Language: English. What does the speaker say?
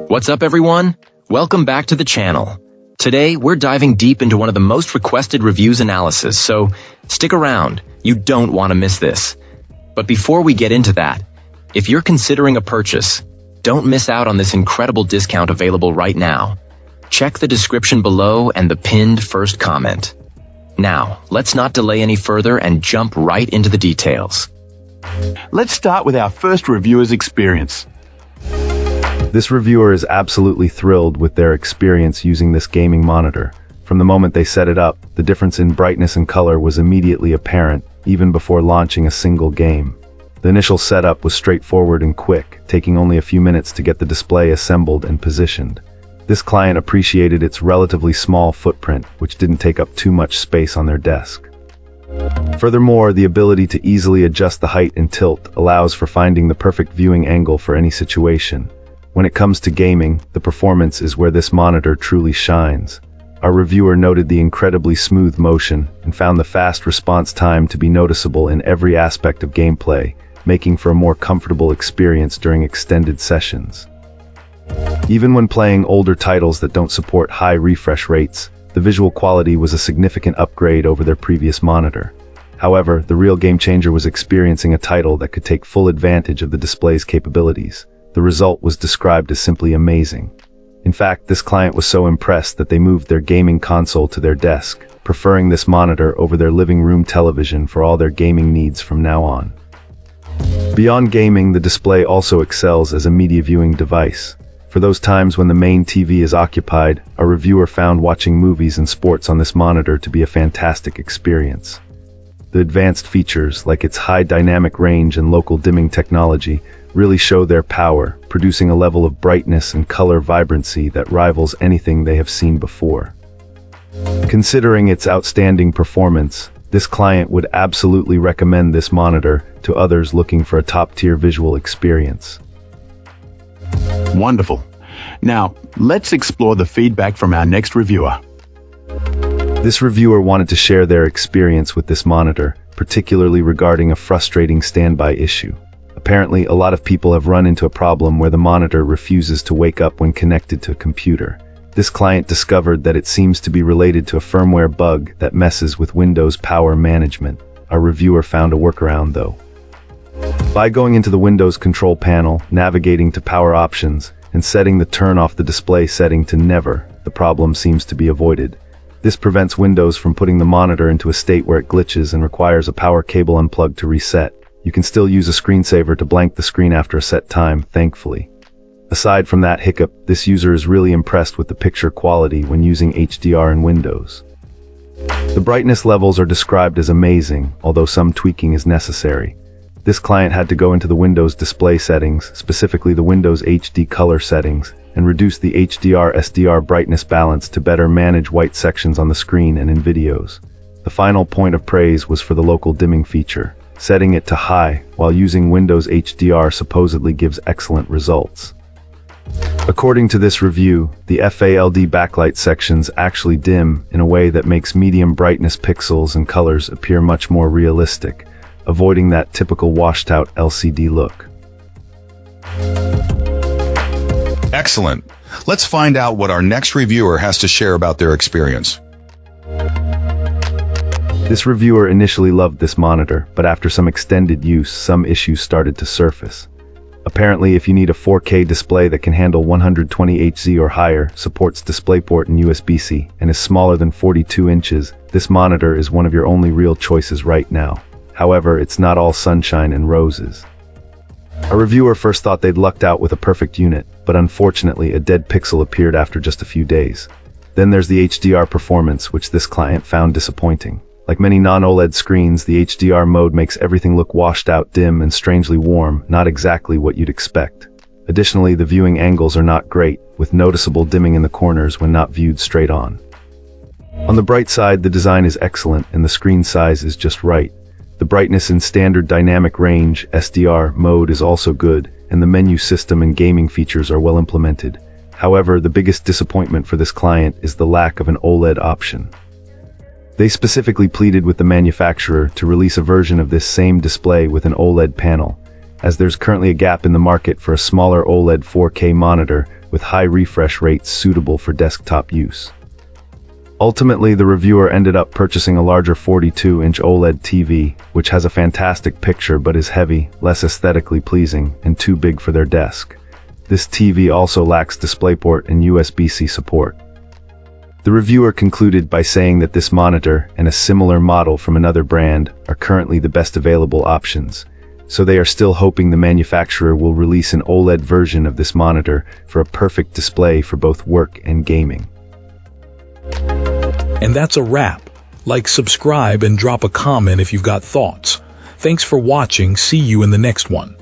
What's up, everyone? Welcome back to the channel. Today, we're diving deep into one of the most requested reviews analysis, so stick around. You don't want to miss this. But before we get into that, if you're considering a purchase, don't miss out on this incredible discount available right now. Check the description below and the pinned first comment. Now, let's not delay any further and jump right into the details. Let's start with our first reviewer's experience. This reviewer is absolutely thrilled with their experience using this gaming monitor. From the moment they set it up, the difference in brightness and color was immediately apparent, even before launching a single game. The initial setup was straightforward and quick, taking only a few minutes to get the display assembled and positioned. This client appreciated its relatively small footprint, which didn't take up too much space on their desk. Furthermore, the ability to easily adjust the height and tilt allows for finding the perfect viewing angle for any situation. When it comes to gaming, the performance is where this monitor truly shines. Our reviewer noted the incredibly smooth motion and found the fast response time to be noticeable in every aspect of gameplay, making for a more comfortable experience during extended sessions. Even when playing older titles that don't support high refresh rates, the visual quality was a significant upgrade over their previous monitor. However, the real game changer was experiencing a title that could take full advantage of the display's capabilities. The result was described as simply amazing. In fact, this client was so impressed that they moved their gaming console to their desk, preferring this monitor over their living room television for all their gaming needs from now on. Beyond gaming, the display also excels as a media viewing device. For those times when the main TV is occupied, our reviewer found watching movies and sports on this monitor to be a fantastic experience. The advanced features, like its high dynamic range and local dimming technology, really show their power, producing a level of brightness and color vibrancy that rivals anything they have seen before. Considering its outstanding performance, this client would absolutely recommend this monitor to others looking for a top-tier visual experience. Wonderful. Now, let's explore the feedback from our next reviewer. This reviewer wanted to share their experience with this monitor, particularly regarding a frustrating standby issue. Apparently, a lot of people have run into a problem where the monitor refuses to wake up when connected to a computer. This client discovered that it seems to be related to a firmware bug that messes with Windows power management. Our reviewer found a workaround though. By going into the Windows control panel, navigating to power options, and setting the turn off the display setting to never, the problem seems to be avoided. This prevents Windows from putting the monitor into a state where it glitches and requires a power cable unplug to reset. You can still use a screensaver to blank the screen after a set time, thankfully. Aside from that hiccup, this user is really impressed with the picture quality when using HDR in Windows. The brightness levels are described as amazing, although some tweaking is necessary. This client had to go into the Windows display settings, specifically the Windows HD color settings, and reduce the HDR-SDR brightness balance to better manage white sections on the screen and in videos. The final point of praise was for the local dimming feature. Setting it to high while using Windows HDR supposedly gives excellent results. According to this review, the FALD backlight sections actually dim in a way that makes medium brightness pixels and colors appear much more realistic, avoiding that typical washed-out LCD look. Excellent. Let's find out what our next reviewer has to share about their experience. This reviewer initially loved this monitor, but after some extended use, some issues started to surface. Apparently, if you need a 4K display that can handle 120Hz or higher, supports DisplayPort and USB-C, and is smaller than 42 inches, this monitor is one of your only real choices right now. However, it's not all sunshine and roses. A reviewer first thought they'd lucked out with a perfect unit, but unfortunately a dead pixel appeared after just a few days. Then there's the HDR performance, which this client found disappointing. Like many non-OLED screens, the HDR mode makes everything look washed out, dim, and strangely warm, not exactly what you'd expect. Additionally, the viewing angles are not great, with noticeable dimming in the corners when not viewed straight on. On the bright side, the design is excellent and the screen size is just right. The brightness in standard dynamic range (SDR) mode is also good, and the menu system and gaming features are well implemented. However, the biggest disappointment for this client is the lack of an OLED option. They specifically pleaded with the manufacturer to release a version of this same display with an OLED panel. as there's currently a gap in the market for a smaller OLED 4K monitor with high refresh rates suitable for desktop use. Ultimately, the reviewer ended up purchasing a larger 42-inch OLED TV, which has a fantastic picture but is heavy, less aesthetically pleasing, and too big for their desk. This TV also lacks DisplayPort and USB-C support. The reviewer concluded by saying that this monitor and a similar model from another brand are currently the best available options, so they are still hoping the manufacturer will release an OLED version of this monitor for a perfect display for both work and gaming. And that's a wrap. Like, subscribe, and drop a comment if you've got thoughts. Thanks for watching. See you in the next one.